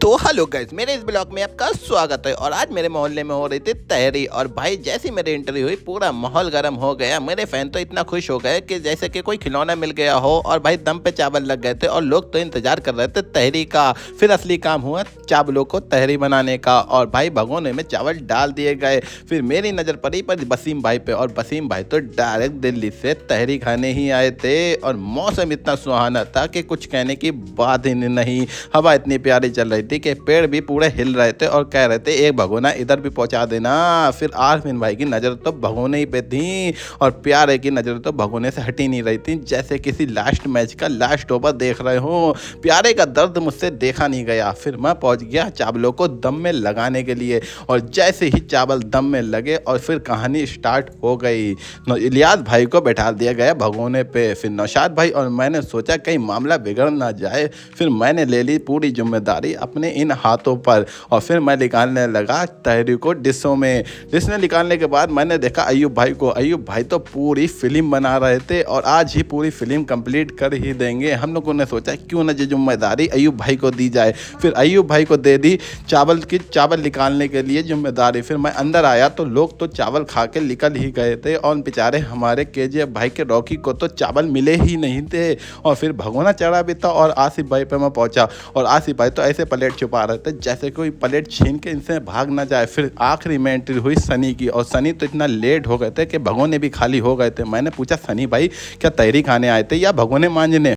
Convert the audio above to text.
तो hello guys, मेरे इस ब्लॉग में आपका स्वागत है। और आज मेरे मोहल्ले में हो रही थी तहरी, और भाई जैसी मेरी एंट्री हुई पूरा माहौल गर्म हो गया। मेरे फैन तो इतना खुश हो गए कि जैसे कि कोई खिलौना मिल गया हो, और भाई दम पे चावल लग गए थे और लोग तो इंतजार कर रहे थे तहरी का। फिर असली काम हुआ चावलों को तहरी बनाने का, और भाई भगोने में चावल डाल दिए गए। फिर मेरी नज़र पड़ी पर वसीम भाई पे, और वसीम भाई तो डायरेक्ट दिल्ली से तहरी खाने ही आए थे। और मौसम इतना सुहाना था कि कुछ कहने की बात ही नहीं। हवा इतनी प्यारी चल रही थी कि पेड़ भी पूरे हिल रहे थे और कह रहे थे एक भगोना इधर भी पहुंचा देना। फिर आरफिन भाई की नज़र तो भगोने ही पे थी, और प्यारे की नज़र तो भगोने से हटी नहीं रही थी, जैसे किसी लास्ट मैच का लास्ट ओवर देख रहे हो। प्यारे का दर्द मुझसे देखा नहीं गया। फिर मैं पहुंच गया चावलों को दम में लगाने के लिए, और जैसे ही चावल दम में लगे और फिर कहानी स्टार्ट हो गई। इलियास भाई को बैठा दिया गया भगोने पे। फिर नौशाद भाई और मैंने सोचा कहीं मामला बिगड़ ना जाए। फिर मैंने ले ली पूरी जिम्मेदारी अपने इन हाथों पर, और फिर मैं निकालने लगा तहरी को डिशों में। डिश में निकालने के बाद मैंने देखा अयूब भाई को। अयूब भाई तो पूरी फिल्म बना रहे थे, और आज ही पूरी फिल्म कंप्लीट कर ही देंगे। हम लोगों ने सोचा क्यों ना ये जिम्मेदारी अयूब भाई को दी जाए। फिर अयूब भाई को दे दी चावल निकालने के लिए जिम्मेदारी। फिर मैं अंदर आया तो लोग तो चावल खा के निकल ही गए थे, और बेचारे हमारे केजीएफ भाई के रॉकी को तो चावल मिले ही नहीं थे। और फिर भगोना चढ़ा भी था, और आसिफ भाई पे मैं पहुंचा, और आसिफ भाई तो ऐसे प्लेट छुपा रहे थे जैसे कोई प्लेट छीन के इनसे भाग ना जाए। फिर आखिरी में एंट्री हुई सनी की, और सनी तो इतना लेट हो गए थे कि भगोने भी खाली हो गए थे। मैंने पूछा सनी भाई क्या तहरी खाने आए थे या भगोने मांजने?